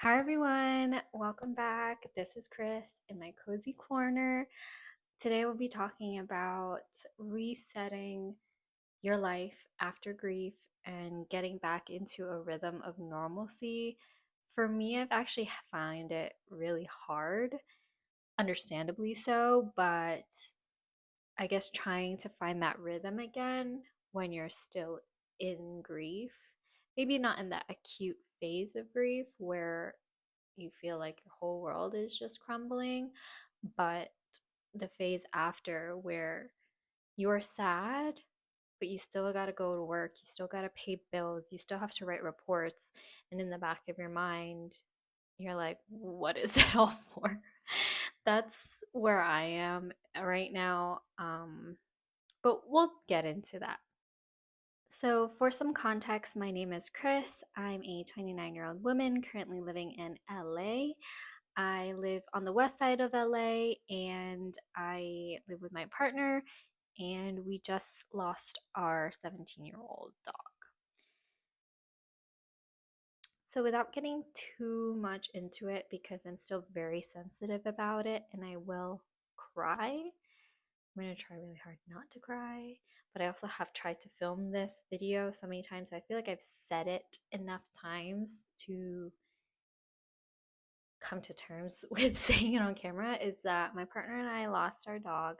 Hi everyone, welcome back. This is Chris in my cozy corner. Today we'll be talking about resetting your life after grief and getting back into a rhythm of normalcy. For me, I've actually found it really hard, understandably so, but I guess trying to find that rhythm again when you're still in grief. Maybe not in that acute phase of grief where you feel like your whole world is just crumbling, but the phase after where you're sad, but you still got to go to work, you still got to pay bills, you still have to write reports, and in the back of your mind, you're like, what is it all for? That's where I am right now. But we'll get into that. So, for some context, my name is Chris. I'm a 29-year-old woman currently living in LA. I live on the west side of LA and I live with my partner, and we just lost our 17-year-old dog. So, without getting too much into it, because I'm still very sensitive about it and I will cry, I'm going to try really hard not to cry. But I also have tried to film this video so many times. So I feel like I've said it enough times to come to terms with saying it on camera, is that my partner and I lost our dog.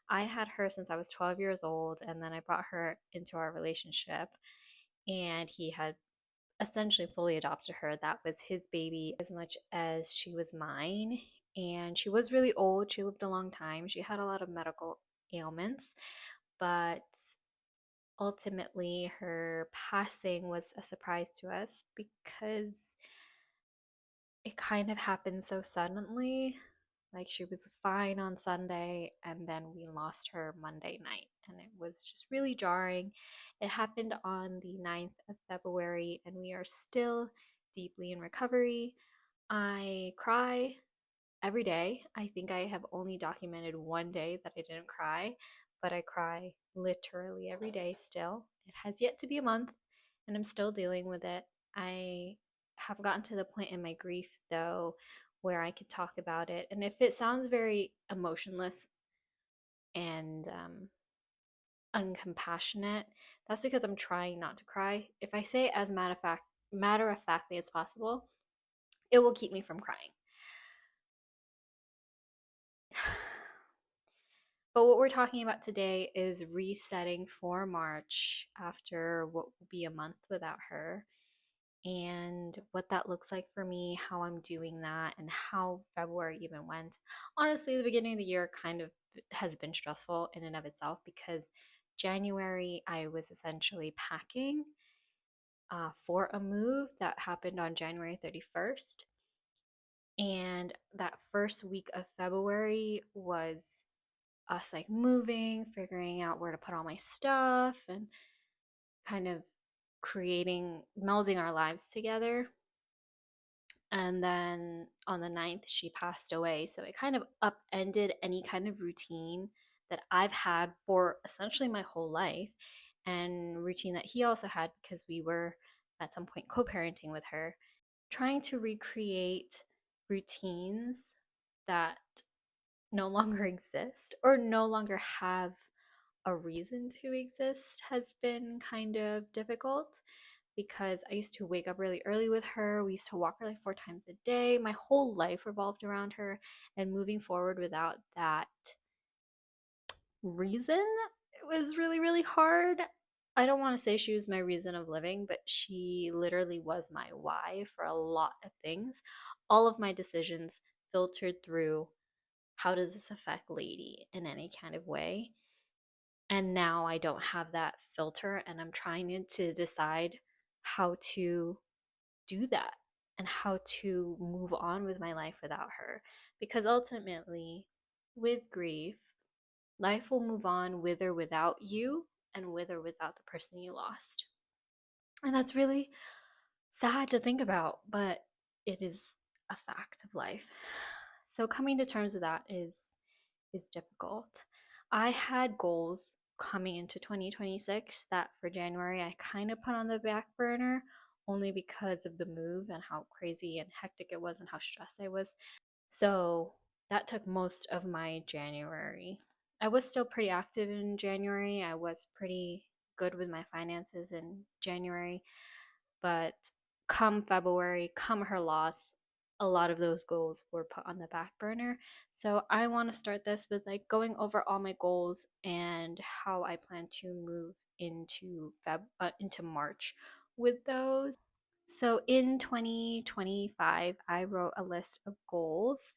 I had her since I was 12 years old, and then I brought her into our relationship, and he had essentially fully adopted her. That was his baby as much as she was mine. And she was really old. She lived a long time. She had a lot of medical ailments, but ultimately her passing was a surprise to us because it kind of happened so suddenly. Like, she was fine on Sunday and then we lost her Monday night, and it was just really jarring. It happened on the 9th of February and we are still deeply in recovery. I cry every day. I think I have only documented one day that I didn't cry, but I cry literally every day still. It has yet to be a month and I'm still dealing with it. I have gotten to the point in my grief, though, where I could talk about it. And if it sounds very emotionless and uncompassionate, that's because I'm trying not to cry. If I say it as matter of factly as possible, it will keep me from crying. But what we're talking about today is resetting for March after what will be a month without her, and what that looks like for me, how I'm doing that, and how February even went. Honestly, the beginning of the year kind of has been stressful in and of itself because January I was essentially packing for a move that happened on January 31st. And that first week of February was us like moving, figuring out where to put all my stuff, and kind of melding our lives together. And then on the 9th, she passed away. So it kind of upended any kind of routine that I've had for essentially my whole life, and routine that he also had because we were at some point co parenting with her, trying to recreate routines that no longer exist or no longer have a reason to exist has been kind of difficult, because I used to wake up really early with her. We used to walk her like 4 times a day. My whole life revolved around her, and moving forward without that reason, it was really, really hard. I don't want to say she was my reason of living, but she literally was my why for a lot of things. All of my decisions filtered through, how does this affect Lady in any kind of way? And now I don't have that filter, and I'm trying to decide how to do that and how to move on with my life without her. Because ultimately, with grief, life will move on with or without you, and with or without the person you lost. And that's really sad to think about, but it is a fact of life. So coming to terms with that is difficult. I had goals coming into 2026 that for January I kind of put on the back burner only because of the move and how crazy and hectic it was and how stressed I was. So that took most of my January. I was still pretty active in January. I was pretty good with my finances in January, but come February, come her loss, a lot of those goals were put on the back burner. So I want to start this with like going over all my goals and how I plan to move into March with those. So in 2025, I wrote a list of goals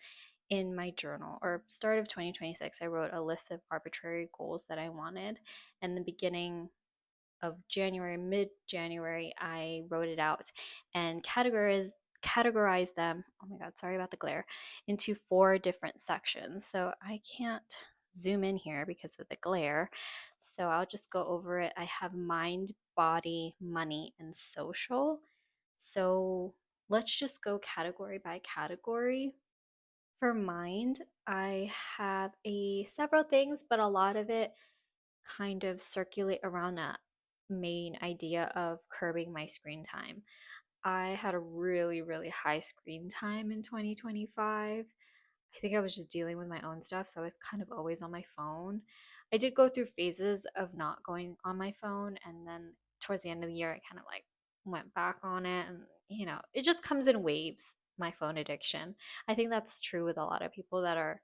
in my journal, or start of 2026, I wrote a list of arbitrary goals that I wanted. And the beginning of January, mid January, I wrote it out and categorized them. Oh my God, sorry about the glare, into 4 different sections. So I can't zoom in here because of the glare. So I'll just go over it. I have mind, body, money, and social. So let's just go category by category. For mind, I have a several things, but a lot of it kind of circulate around a main idea of curbing my screen time. I had a really, really high screen time in 2025. I think I was just dealing with my own stuff, so I was kind of always on my phone. I did go through phases of not going on my phone, and then towards the end of the year, I kind of like went back on it, and it just comes in waves, my phone addiction. I think that's true with a lot of people that are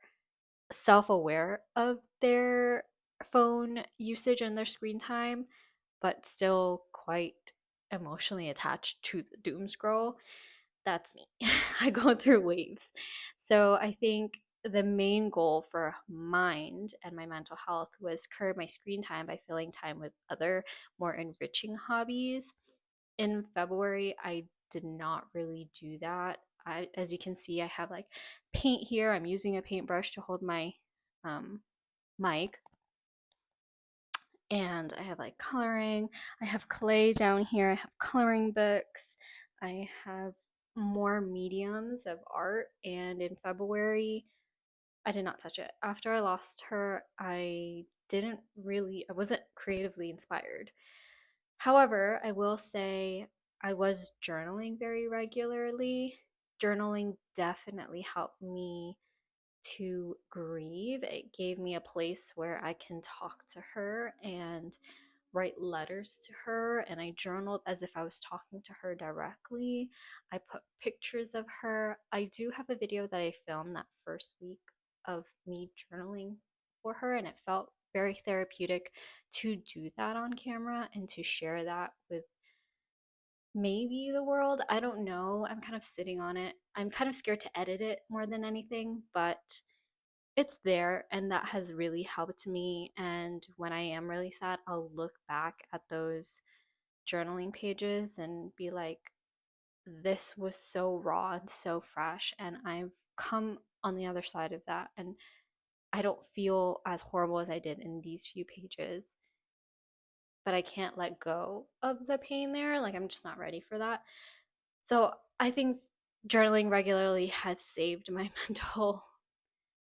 self aware of their phone usage and their screen time, but still quite emotionally attached to the doom scroll. That's me. I go through waves. So I think the main goal for mind and my mental health was curb my screen time by filling time with other more enriching hobbies. In February, I did not really do that. As you can see, I have like paint here. I'm using a paintbrush to hold my um, mic, and I have like coloring. I have clay down here. I have coloring books. I have more mediums of art. And in February, I did not touch it. After I lost her, I wasn't creatively inspired. However, I will say I was journaling very regularly. Journaling definitely helped me to grieve. It gave me a place where I can talk to her and write letters to her, and I journaled as if I was talking to her directly. I put pictures of her. I do have a video that I filmed that first week of me journaling for her, and it felt very therapeutic to do that on camera and to share that with maybe the world. I don't know. I'm kind of sitting on it. I'm kind of scared to edit it more than anything, but it's there, and that has really helped me. And when I am really sad, I'll look back at those journaling pages and be like, this was so raw and so fresh, and I've come on the other side of that, and I don't feel as horrible as I did in these few pages, but I can't let go of the pain there. Like, I'm just not ready for that. So I think journaling regularly has saved my mental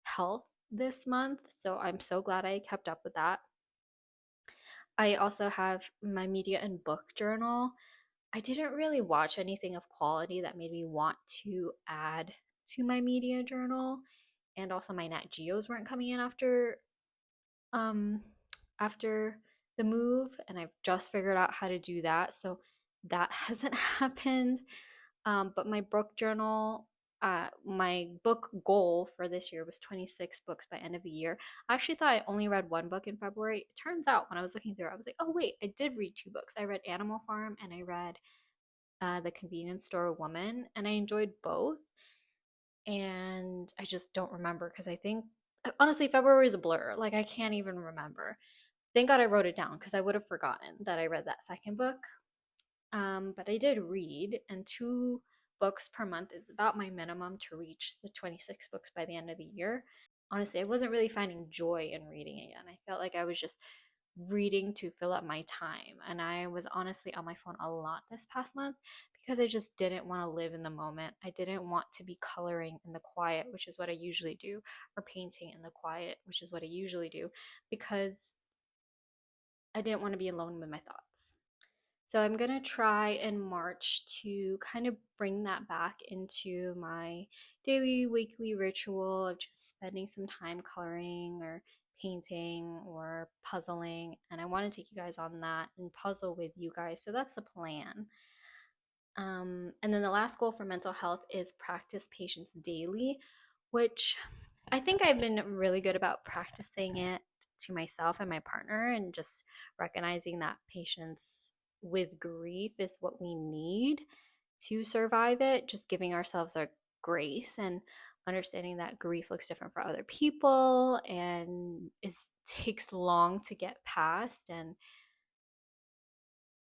health this month. So I'm so glad I kept up with that. I also have my media and book journal. I didn't really watch anything of quality that made me want to add to my media journal. And also my Nat Geos weren't coming in um after the move, and I've just figured out how to do that. So that hasn't happened. But my book goal for this year was 26 books by end of the year. I actually thought I only read 1 book in February. It turns out when I was looking through, I was like, oh wait, I did read 2 books. I read Animal Farm and I read The Convenience Store Woman, and I enjoyed both. And I just don't remember because I think honestly February is a blur. Like I can't even remember. Thank God I wrote it down because I would have forgotten that I read that second book. But I did read, and 2 books per month is about my minimum to reach the 26 books by the end of the year. Honestly, I wasn't really finding joy in reading again. I felt like I was just reading to fill up my time. And I was honestly on my phone a lot this past month because I just didn't want to live in the moment. I didn't want to be coloring in the quiet, which is what I usually do, or painting in the quiet, which is what I usually do, because I didn't want to be alone with my thoughts. So I'm going to try in March to kind of bring that back into my daily, weekly ritual of just spending some time coloring or painting or puzzling. And I want to take you guys on that and puzzle with you guys. So that's the plan. And then the last goal for mental health is practice patience daily, which I think I've been really good about practicing it to myself and my partner, and just recognizing that patience with grief is what we need to survive it, just giving ourselves our grace and understanding that grief looks different for other people and is takes long to get past, and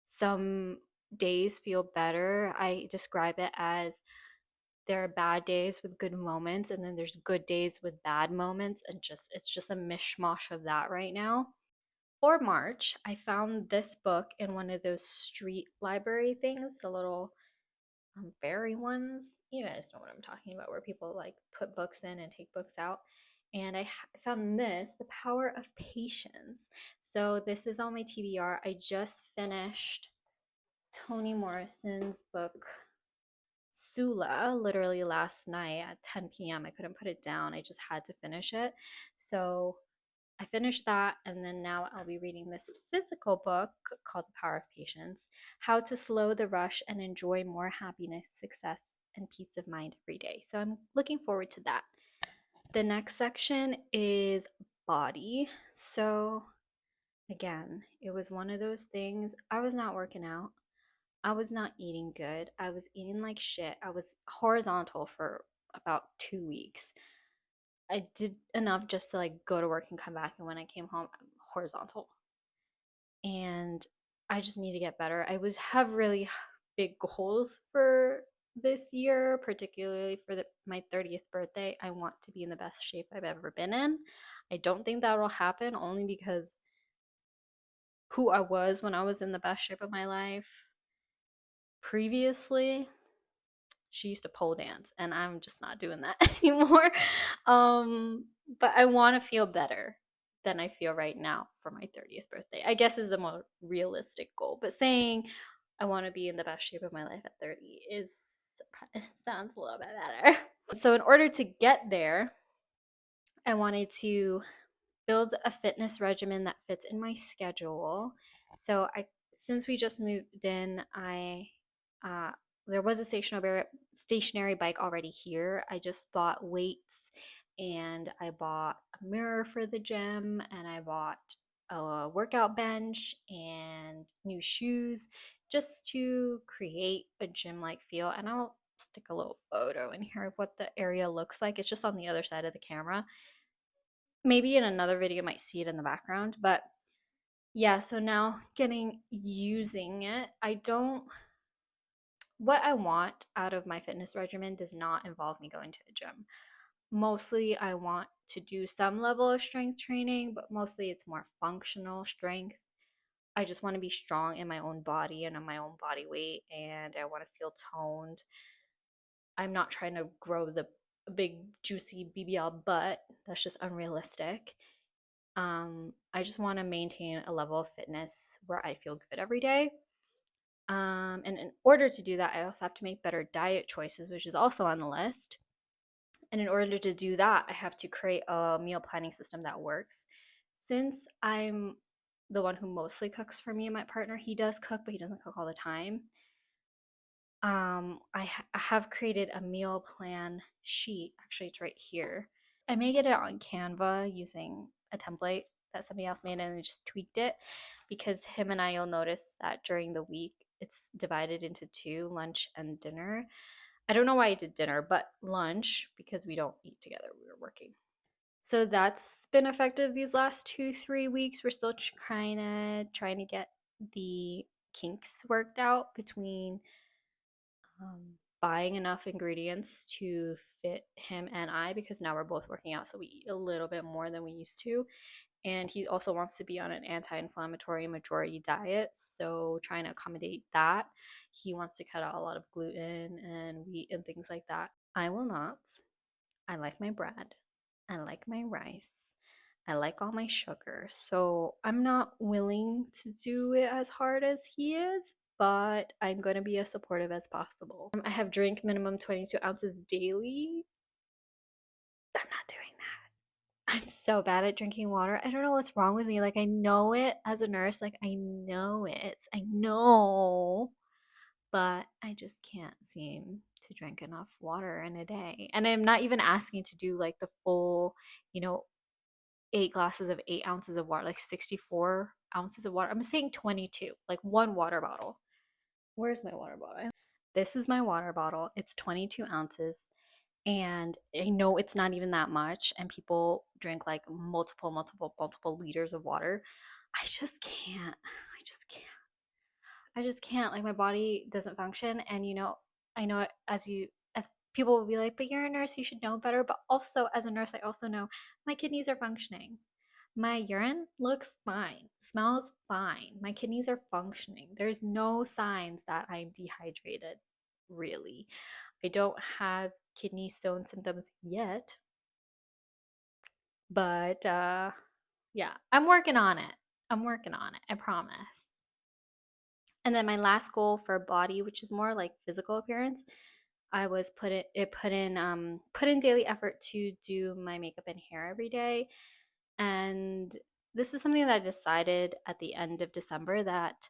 some days feel better. I describe it as there are bad days with good moments, and then there's good days with bad moments, and just it's just a mishmash of that right now. For March, I found this book in one of those street library things, the little fairy ones. You guys know what I'm talking about, where people like put books in and take books out. And I found this, The Power of Patience. So this is on my TBR. I just finished Toni Morrison's book Sula literally last night at 10 p.m. I couldn't put it down. I just had to finish it. So I finished that, and then now I'll be reading this physical book called The Power of Patience: How to Slow the Rush and Enjoy More Happiness, Success, and Peace of Mind Every Day. So I'm looking forward to that. The next section is body. So again, it was one of those things. I was not working out. I was not eating good. I was eating like shit. I was horizontal for about 2 weeks. I did enough just to like go to work and come back. And when I came home, I'm horizontal. And I just need to get better. I was have really big goals for this year, particularly for my 30th birthday. I want to be in the best shape I've ever been in. I don't think that will happen, only because who I was when I was in the best shape of my life previously, she used to pole dance, and I'm just not doing that anymore. But I want to feel better than I feel right now for my 30th birthday, I guess, is the more realistic goal. But saying I want to be in the best shape of my life at 30 is it sounds a little bit better. So in order to get there, I wanted to build a fitness regimen that fits in my schedule. So I since we just moved in, I uh, there was a stationary bike already here. I just bought weights, and I bought a mirror for the gym, and I bought a workout bench and new shoes just to create a gym like feel. And I'll stick a little photo in here of what the area looks like. It's just on the other side of the camera. Maybe in another video you might see it in the background, but yeah, so now getting using it. I don't What I want out of my fitness regimen does not involve me going to a gym. Mostly I want to do some level of strength training, but mostly it's more functional strength. I just want to be strong in my own body and on my own body weight, and I want to feel toned. I'm not trying to grow the big juicy BBL butt. That's just unrealistic. I just want to maintain a level of fitness where I feel good every day. And in order to do that, I also have to make better diet choices, which is also on the list. And in order to do that, I have to create a meal planning system that works. Since I'm the one who mostly cooks for me and my partner, he does cook, but he doesn't cook all the time. I have created a meal plan sheet. Actually, it's right here. I may get it on Canva using a template that somebody else made, and I just tweaked it, because him and I, you'll notice that during the week it's divided into two: lunch and dinner. I don't know why I did dinner, but lunch, because we don't eat together, we were working. So that's been effective these last 2-3 weeks. We're still trying to get the kinks worked out between um, buying enough ingredients to fit him and I, because now we're both working out, so we eat a little bit more than we used to. And he also wants to be on an anti-inflammatory majority diet, so trying to accommodate that. He wants to cut out a lot of gluten and wheat and things like that. I will not. I like my bread. I like my rice. I like all my sugar. So I'm not willing to do it as hard as he is, but I'm going to be as supportive as possible. I have drink minimum 22 ounces daily. I'm not doing that. I'm so bad at drinking water. I don't know what's wrong with me. Like, I know it as a nurse. Like, I know it. I know. But I just can't seem to drink enough water in a day. And I'm not even asking to do like the full, you know, 8 glasses of 8 ounces of water, like 64 ounces of water. I'm saying 22, like one water bottle. Where's my water bottle? This is my water bottle. It's 22 ounces. And I know it's not even that much. And people drink like multiple liters of water. I just can't. I just can't. I just can't. Like my body doesn't function. And I know as people will be like, but you're a nurse, you should know better. But also as a nurse, I also know my kidneys are functioning. My urine looks fine, smells fine. My kidneys are functioning. There's no signs that I'm dehydrated, really. I don't have kidney stone symptoms yet, but yeah, I'm working on it. I'm working on it, I promise. And then my last goal for body, which is more like physical appearance, I was put in daily effort to do my makeup and hair every day. And this is something that I decided at the end of December that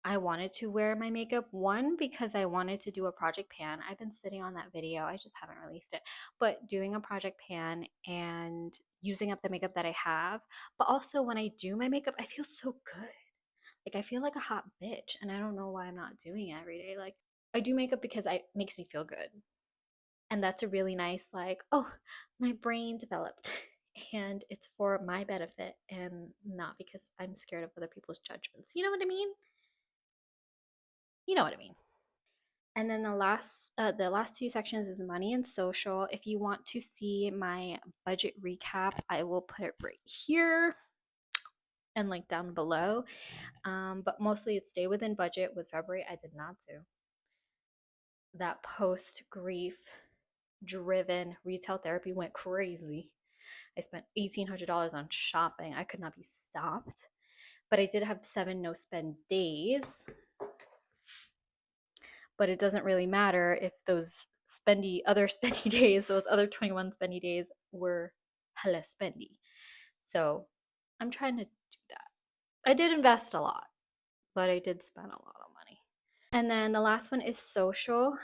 I wanted to wear my makeup. One, because I wanted to do a project pan. I've been sitting on that video, I just haven't released it. But doing a project pan and using up the makeup that I have. But also, when I do my makeup, I feel so good. Like, I feel like a hot bitch, and I don't know why I'm not doing it every day. Like, I do makeup because it makes me feel good. And that's a really nice, like, oh, my brain developed. And it's for my benefit and not because I'm scared of other people's judgments. You know what I mean? You know what I mean. And then the last two sections is money and social. If you want to see my budget recap, I will put it right here and like down below. But mostly it's stay within budget. With February, I did not do that. Post grief driven retail therapy went crazy. I spent $1,800 on shopping. I could not be stopped. But I did have 7 no spend days. But it doesn't really matter if those other spendy days, those other 21 spendy days were hella spendy. So I'm trying to do that. I did invest a lot, but I did spend a lot of money. And then the last one is social.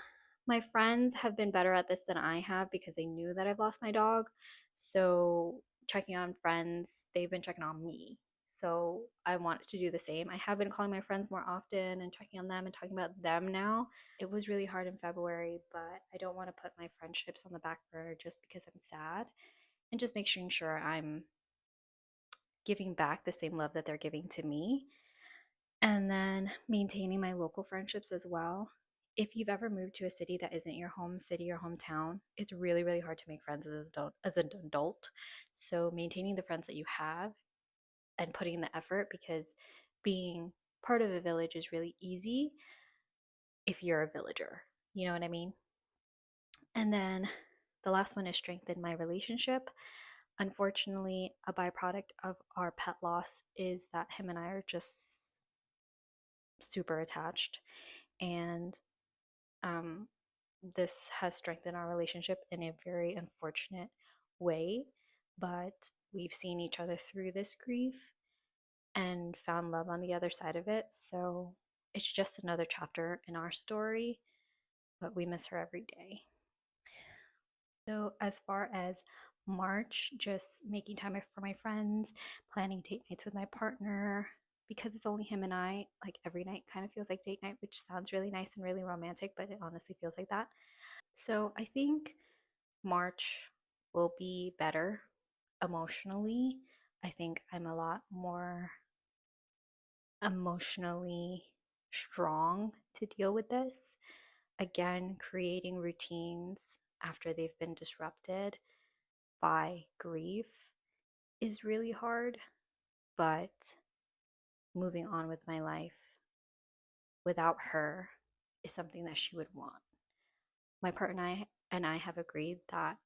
My friends have been better at this than I have because they knew that I've lost my dog. So checking on friends, they've been checking on me. So I want to do the same. I have been calling my friends more often and checking on them and talking about them now. It was really hard in February, but I don't want to put my friendships on the back burner just because I'm sad, and just making sure I'm giving back the same love that they're giving to me. And then maintaining my local friendships as well. If you've ever moved to a city that isn't your home city or hometown, it's really, really hard to make friends as an adult. So maintaining the friends that you have and putting the effort, because being part of a village is really easy if you're a villager. You know what I mean? And then the last one is strengthen my relationship. Unfortunately, a byproduct of our pet loss is that him and I are just super attached. And um, this has strengthened our relationship in a very unfortunate way. But we've seen each other through this grief and found love on the other side of it. So it's just another chapter in our story, but we miss her every day. So, as far as March, just making time for my friends, planning date nights with my partner, because it's only him and I, like every night kind of feels like date night, which sounds really nice and really romantic, but it honestly feels like that. So, I think March will be better emotionally. I think I'm a lot more emotionally strong to deal with this. Again, creating routines after they've been disrupted by grief is really hard, but moving on with my life without her is something that she would want. My partner and I have agreed that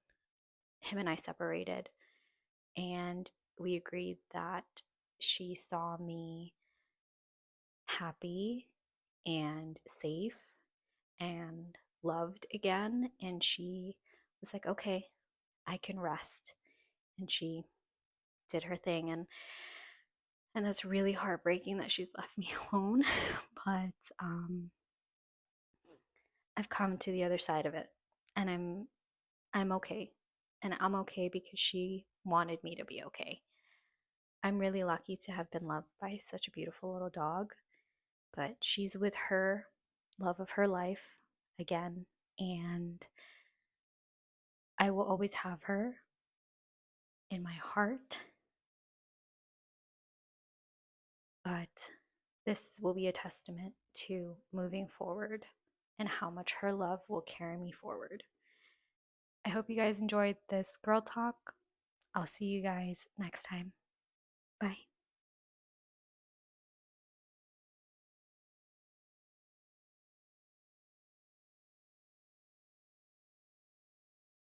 him and I separated, and we agreed that she saw me happy and safe and loved again. And she was like, okay, I can rest. And she did her thing. And that's really heartbreaking that she's left me alone. But I've come to the other side of it, and I'm okay. And I'm okay because she wanted me to be okay. I'm really lucky to have been loved by such a beautiful little dog, but she's with her love of her life again, and I will always have her in my heart. But this will be a testament to moving forward and how much her love will carry me forward. I hope you guys enjoyed this girl talk. I'll see you guys next time. Bye.